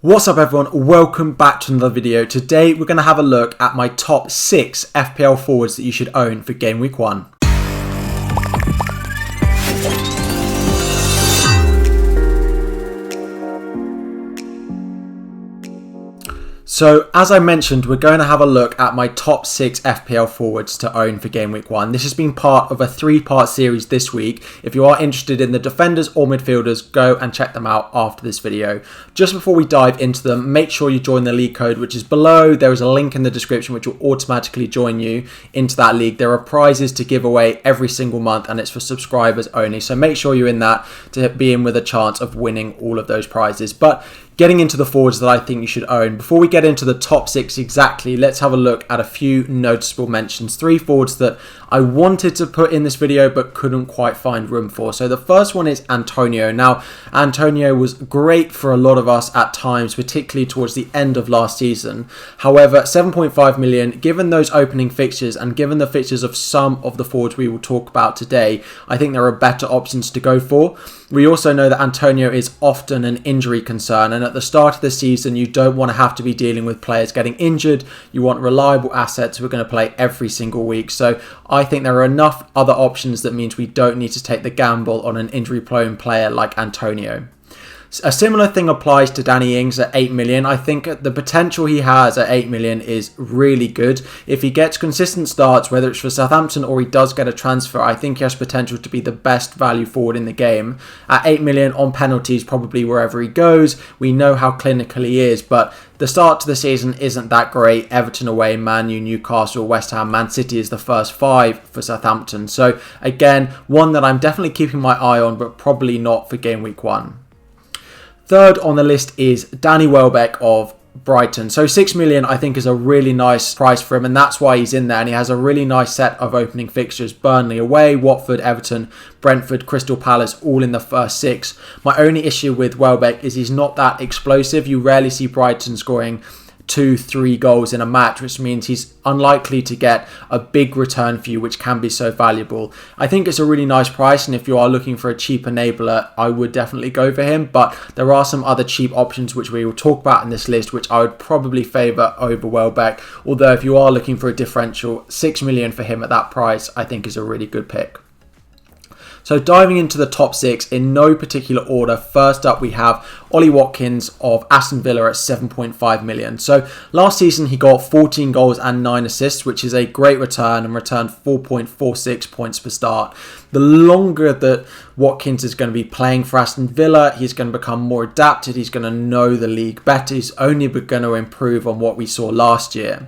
What's up everyone, welcome back to another video. Today we're going to have a look at my top 6 FPL forwards that you should own for Game Week 1. So, as I mentioned, we're going to have a look at my top 6 FPL forwards to own for Game Week 1. This has been part of a 3-part series this week. If you are interested in the defenders or midfielders, go and check them out after this video. Just before we dive into them, make sure you join the league code, which is below. There is a link in the description which will automatically join you into that league. There are prizes to give away every single month and it's for subscribers only. So make sure you're in that to be in with a chance of winning all of those prizes. But getting into the forwards that I think you should own. Before we get into the top 6 exactly, let's have a look at a few noticeable mentions. 3 forwards that I wanted to put in this video but couldn't quite find room for. So the first one is Antonio. Now, Antonio was great for a lot of us at times, particularly towards the end of last season. However, 7.5 million, given those opening fixtures and given the fixtures of some of the forwards we will talk about today, I think there are better options to go for. We also know that Antonio is often an injury concern, and at the start of the season you don't want to have to be dealing with players getting injured. You want reliable assets who are going to play every single week. So I think there are enough other options that means we don't need to take the gamble on an injury prone player like Antonio. A similar thing applies to Danny Ings at 8 million. I think the potential he has at 8 million is really good. If he gets consistent starts, whether it's for Southampton or he does get a transfer, I think he has potential to be the best value forward in the game. At 8 million on penalties, probably wherever he goes. We know how clinical he is, but the start to the season isn't that great. Everton away, Man U, Newcastle, West Ham, Man City is the first 5 for Southampton. So again, one that I'm definitely keeping my eye on, but probably not for Game Week 1. Third on the list is Danny Welbeck of Brighton. So 6 million I think is a really nice price for him, and that's why he's in there, and he has a really nice set of opening fixtures. Burnley away, Watford, Everton, Brentford, Crystal Palace, all in the first 6. My only issue with Welbeck is he's not that explosive. You rarely see Brighton scoring 2-3 goals in a match, which means he's unlikely to get a big return for you, which can be so valuable. I think it's a really nice price, and if you are looking for a cheap enabler, I would definitely go for him, but there are some other cheap options which we will talk about in this list, which I would probably favour over Welbeck, although if you are looking for a differential, 6 million for him at that price I think is a really good pick. So diving into the top 6 in no particular order, first up we have Ollie Watkins of Aston Villa at 7.5 million. So last season he got 14 goals and 9 assists, which is a great return, and returned 4.46 points per start. The longer that Watkins is going to be playing for Aston Villa, he's going to become more adapted, he's going to know the league better, he's only going to improve on what we saw last year.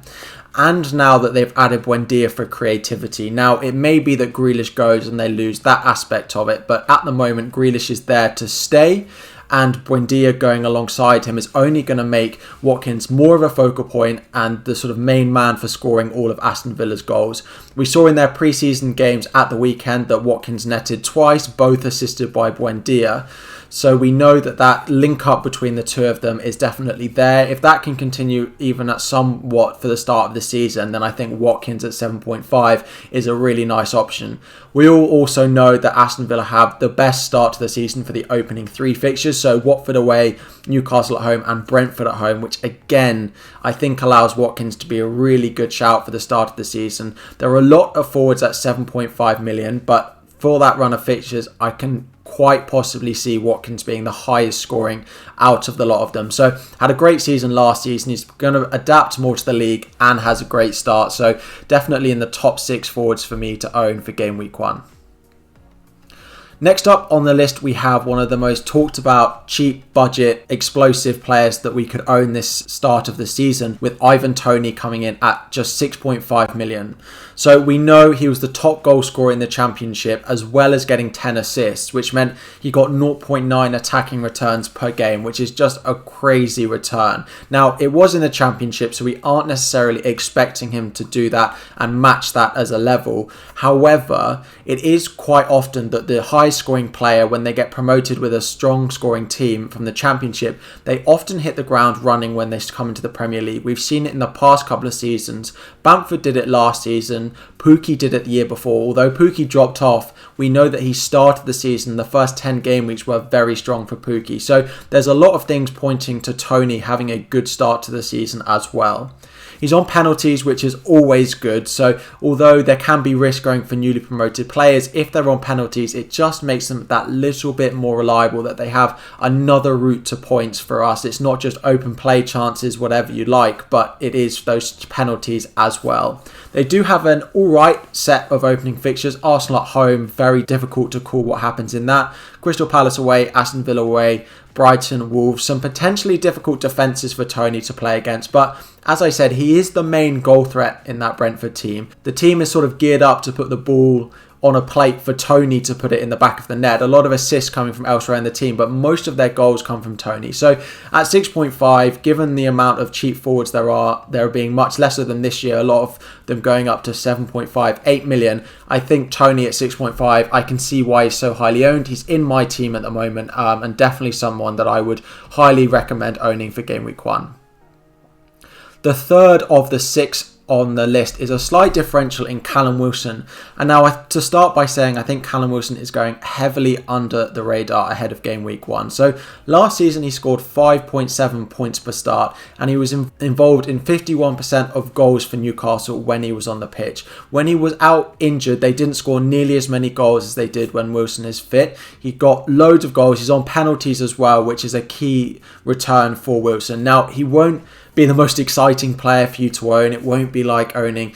And now that they've added Buendia for creativity. Now, it may be that Grealish goes and they lose that aspect of it, but at the moment, Grealish is there to stay, and Buendia going alongside him is only going to make Watkins more of a focal point and the sort of main man for scoring all of Aston Villa's goals. We saw in their pre-season games at the weekend that Watkins netted twice, both assisted by Buendia. So we know that that link up between the two of them is definitely there. If that can continue even at somewhat for the start of the season, then I think Watkins at 7.5 is a really nice option. We all also know that Aston Villa have the best start to the season for the opening 3 fixtures. So Watford away, Newcastle at home and Brentford at home, which again, I think allows Watkins to be a really good shout for the start of the season. There are a lot of forwards at 7.5 million, but for that run of fixtures, I can quite possibly see Watkins being the highest scoring out of the lot of them. So had a great season last season. He's going to adapt more to the league and has a great start. So definitely in the top 6 forwards for me to own for Game Week 1. Next up on the list, we have one of the most talked about cheap budget explosive players that we could own this start of the season, with Ivan Toney coming in at just 6.5 million. So we know he was the top goal scorer in the Championship, as well as getting 10 assists, which meant he got 0.9 attacking returns per game, which is just a crazy return. Now, it was in the Championship, so we aren't necessarily expecting him to do that and match that as a level. However, it is quite often that the high high-scoring player, when they get promoted with a strong-scoring team from the Championship, they often hit the ground running when they come into the Premier League. We've seen it in the past couple of seasons. Bamford did it last season. Pukki did it the year before. Although Pukki dropped off, we know that he started the season. The first 10 game weeks were very strong for Pukki. So there's a lot of things pointing to Toney having a good start to the season as well. He's on penalties, which is always good. So although there can be risk going for newly promoted players, if they're on penalties, it just makes them that little bit more reliable, that they have another route to points for us. It's not just open play chances, whatever you like, but it is those penalties as well. They do have an alright set of opening fixtures. Arsenal at home, very difficult to call what happens in that. Crystal Palace away, Aston Villa away, Brighton, Wolves, some potentially difficult defences for Toney to play against. But as I said, he is the main goal threat in that Brentford team. The team is sort of geared up to put the ball on a plate for Toney to put it in the back of the net. A lot of assists coming from elsewhere in the team, but most of their goals come from Toney. So at 6.5, given the amount of cheap forwards there being much lesser than this year, a lot of them going up to 7.5, 8 million, I think Toney at 6.5, I can see why he's so highly owned. He's in my team at the moment, and definitely someone that I would highly recommend owning for Game Week 1. The third of the 6 on the list is a slight differential in Callum Wilson. And now to start by saying, I think Callum Wilson is going heavily under the radar ahead of Game Week 1. So last season he scored 5.7 points per start, and he was involved in 51% of goals for Newcastle when he was on the pitch. When he was out injured, they didn't score nearly as many goals as they did when Wilson is fit. He got loads of goals. He's on penalties as well, which is a key return for Wilson. Now, he won't be the most exciting player for you to own. It won't be like owning,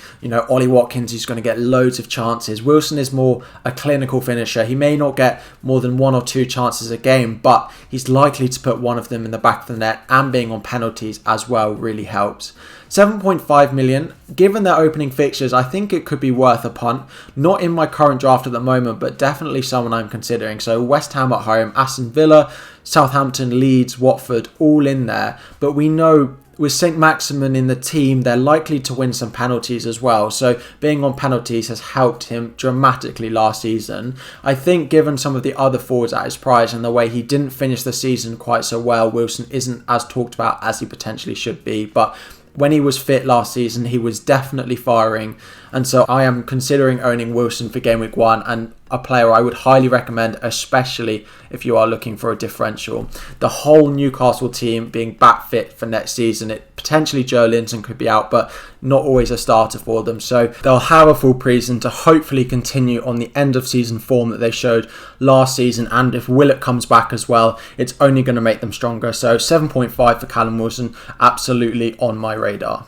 Ollie Watkins, who's going to get loads of chances. Wilson is more a clinical finisher. He may not get more than 1 or 2 chances a game, but he's likely to put one of them in the back of the net, and being on penalties as well really helps. 7.5 million. Given their opening fixtures, I think it could be worth a punt. Not in my current draft at the moment, but definitely someone I'm considering. So West Ham at home, Aston Villa, Southampton, Leeds, Watford, all in there. But we know with St. Maximin in the team, they're likely to win some penalties as well. So being on penalties has helped him dramatically last season. I think given some of the other forwards at his price and the way he didn't finish the season quite so well, Wilson isn't as talked about as he potentially should be. But when he was fit last season, he was definitely firing. And so I am considering owning Wilson for Game Week 1, and a player I would highly recommend, especially if you are looking for a differential. The whole Newcastle team being back fit for next season. Potentially Joe Linton could be out, but not always a starter for them. So they'll have a full preseason to hopefully continue on the end of season form that they showed last season. And if Willett comes back as well, it's only going to make them stronger. So 7.5 for Callum Wilson, absolutely on my radar.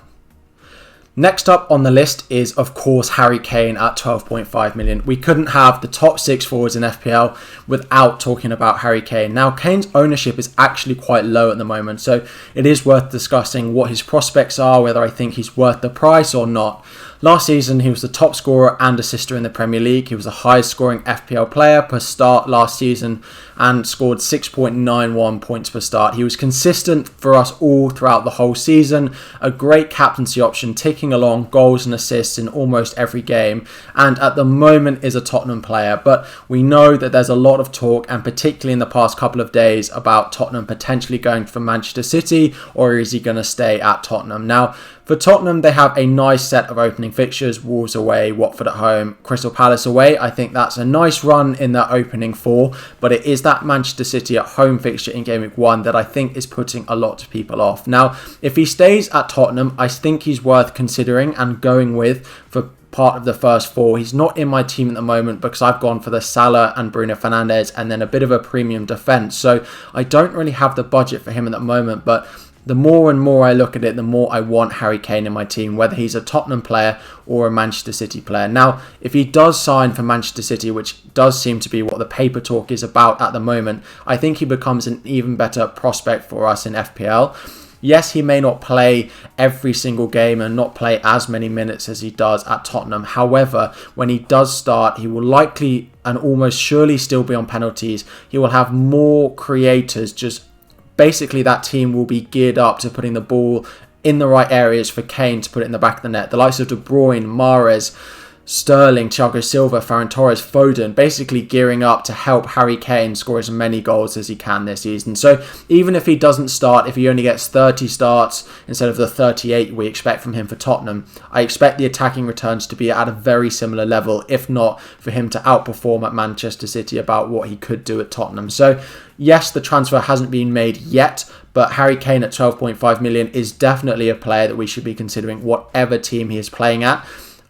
Next up on the list is, of course, Harry Kane at 12.5 million. We couldn't have the top 6 forwards in FPL without talking about Harry Kane. Now, Kane's ownership is actually quite low at the moment, so it is worth discussing what his prospects are, whether I think he's worth the price or not. Last season, he was the top scorer and assister in the Premier League. He was the highest scoring FPL player per start last season and scored 6.91 points per start. He was consistent for us all throughout the whole season. A great captaincy option, ticking along goals and assists in almost every game. And at the moment is a Tottenham player. But we know that there's a lot of talk, and particularly in the past couple of days, about Tottenham potentially going for Manchester City, or is he going to stay at Tottenham? Now, for Tottenham, they have a nice set of opening fixtures. Wolves away, Watford at home, Crystal Palace away. I think that's a nice run in their opening 4, but it is that Manchester City at home fixture in Game Week 1 that I think is putting a lot of people off. Now, if he stays at Tottenham, I think he's worth considering and going with for part of the first 4. He's not in my team at the moment because I've gone for the Salah and Bruno Fernandes and then a bit of a premium defence. So I don't really have the budget for him at the moment, but the more and more I look at it, the more I want Harry Kane in my team, whether he's a Tottenham player or a Manchester City player. Now, if he does sign for Manchester City, which does seem to be what the paper talk is about at the moment, I think he becomes an even better prospect for us in FPL. Yes, he may not play every single game and not play as many minutes as he does at Tottenham. However, when he does start, he will likely and almost surely still be on penalties. He will have more creators. Basically, that team will be geared up to putting the ball in the right areas for Kane to put it in the back of the net. The likes of De Bruyne, Mahrez, Sterling, Thiago Silva, Ferran Torres, Foden, basically gearing up to help Harry Kane score as many goals as he can this season. So even if he doesn't start, if he only gets 30 starts instead of the 38 we expect from him for Tottenham, I expect the attacking returns to be at a very similar level, if not for him to outperform at Manchester City about what he could do at Tottenham. So yes, the transfer hasn't been made yet, but Harry Kane at 12.5 million is definitely a player that we should be considering whatever team he is playing at.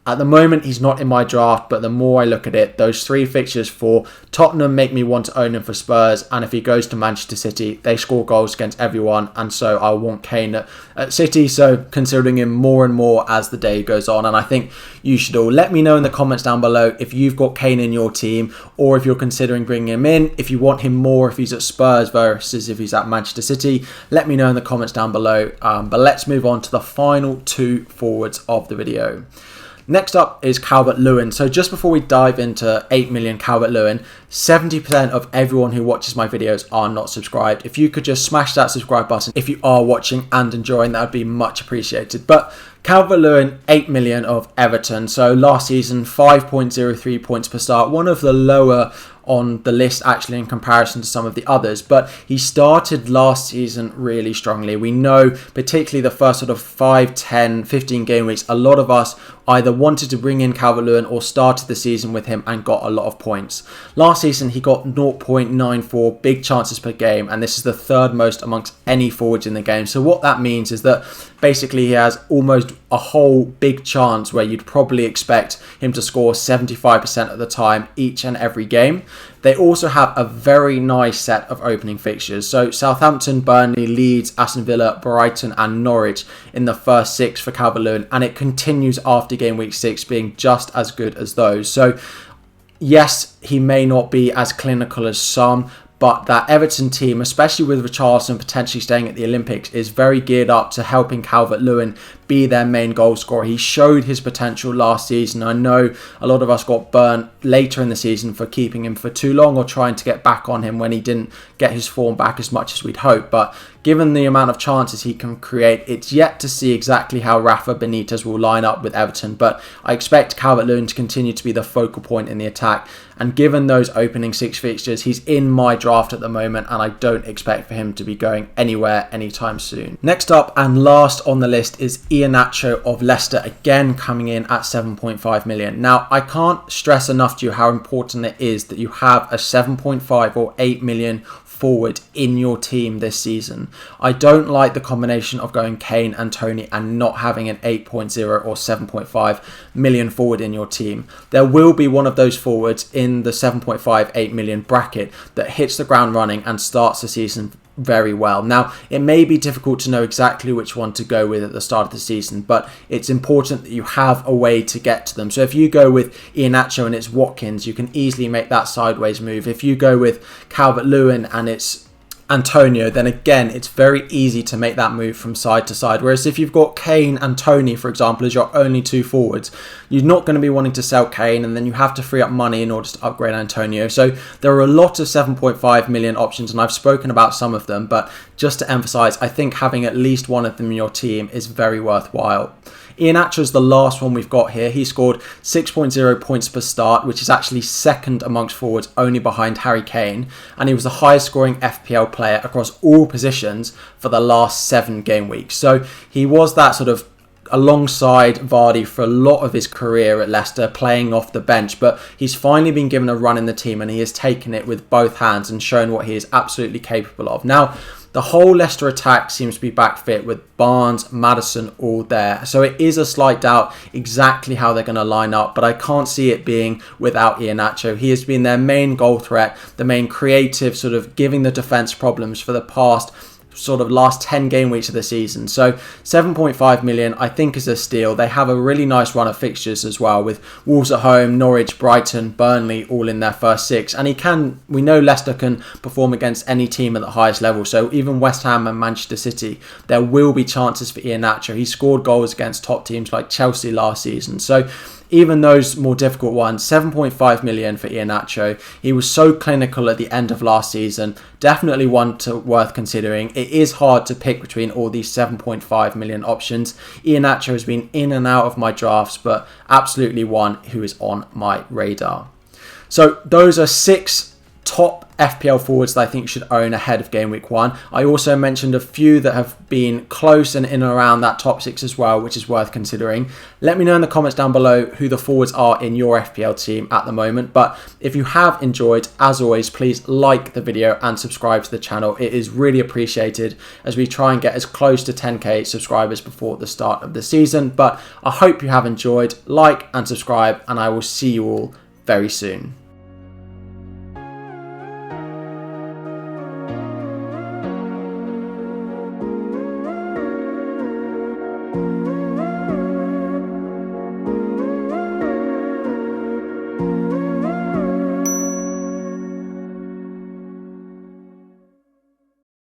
At the moment, he's not in my draft, but the more I look at it, those 3 fixtures for Tottenham make me want to own him for Spurs. And if he goes to Manchester City, they score goals against everyone. And so I want Kane at City. So considering him more and more as the day goes on. And I think you should all let me know in the comments down below if you've got Kane in your team or if you're considering bringing him in. If you want him more, if he's at Spurs versus if he's at Manchester City, let me know in the comments down below. But let's move on to the final 2 forwards of the video. Next up is CalvertLewin. So just before we dive into 8 million CalvertLewin, 70% of everyone who watches my videos are not subscribed. If you could just smash that subscribe button if you are watching and enjoying, that would be much appreciated. But CalvertLewin, 8 million of Everton. So last season, 5.03 points per start. One of the lower on the list actually in comparison to some of the others, but he started last season really strongly. We know particularly the first sort of 5, 10, 15 game weeks, a lot of us either wanted to bring in CalvertLewin or started the season with him and got a lot of points. Last season he got 0.94 big chances per game, and this is the 3rd most amongst any forwards in the game. So what that means is that basically he has almost a whole big chance where you'd probably expect him to score 75% of the time each and every game. They also have a very nice set of opening fixtures. So Southampton, Burnley, Leeds, Aston Villa, Brighton and Norwich in the first 6 for CalvertLewin, and it continues after game week 6 being just as good as those. So yes, he may not be as clinical as some, but that Everton team, especially with Richarlison potentially staying at the Olympics, is very geared up to helping CalvertLewin be their main goal scorer. He showed his potential last season. I know a lot of us got burnt later in the season for keeping him for too long or trying to get back on him when he didn't get his form back as much as we'd hoped. But given the amount of chances he can create, it's yet to see exactly how Rafa Benitez will line up with Everton. But I expect CalvertLewin to continue to be the focal point in the attack. And given those opening 6 fixtures, he's in my draft at the moment, and I don't expect for him to be going anywhere anytime soon. Next up and last on the list is Nacho of Leicester, again coming in at 7.5 million. Now, I can't stress enough to you how important it is that you have a 7.5 or 8 million forward in your team this season. I don't like the combination of going Kane and Tony and not having an 8.0 or 7.5 million forward in your team. There will be one of those forwards in the 7.5, 8 million bracket that hits the ground running and starts the season very well. Now, it may be difficult to know exactly which one to go with at the start of the season, but it's important that you have a way to get to them. So if you go with Iheanacho and it's Watkins, you can easily make that sideways move. If you go with Calvert-Lewin and it's Antonio, then again, it's very easy to make that move from side to side. Whereas if you've got Kane and Tony, for example, as your only 2 forwards, you're not going to be wanting to sell Kane, and then you have to free up money in order to upgrade Antonio. So there are a lot of 7.5 million options, and I've spoken about some of them, but just to emphasize, I think having at least one of them in your team is very worthwhile. Iheanacho is the last one we've got here. He scored 6.0 points per start, which is actually 2nd amongst forwards, only behind Harry Kane. And he was the highest scoring FPL player across all positions for the last 7 game weeks. So he was that sort of alongside Vardy for a lot of his career at Leicester, playing off the bench, but he's finally been given a run in the team and he has taken it with both hands and shown what he is absolutely capable of. Now, the whole Leicester attack seems to be back fit with Barnes, Maddison all there. So it is a slight doubt exactly how they're going to line up, but I can't see it being without Iheanacho. He has been their main goal threat, the main creative, sort of giving the defence problems for the past sort of last 10 game weeks of the season. So 7.5 million I think is a steal. They have a really nice run of fixtures as well, with Wolves at home, Norwich, Brighton, Burnley all in their first 6, and we know Leicester can perform against any team at the highest level. So even West Ham and Manchester City, there will be chances for Iheanacho. He scored goals against top teams like Chelsea last season. So even those more difficult ones, 7.5 million for Iheanacho. He was so clinical at the end of last season. Definitely one worth considering. It is hard to pick between all these 7.5 million options. Iheanacho has been in and out of my drafts, but absolutely one who is on my radar. So those are 6 top FPL forwards that I think should own ahead of game week 1. I also mentioned a few that have been close and in and around that top 6 as well, which is worth considering. Let me know in the comments down below who the forwards are in your FPL team at the moment. But if you have enjoyed, as always, please like the video and subscribe to the channel. It is really appreciated as we try and get as close to 10k subscribers before the start of the season. But I hope you have enjoyed. Like and subscribe, and I will see you all very soon.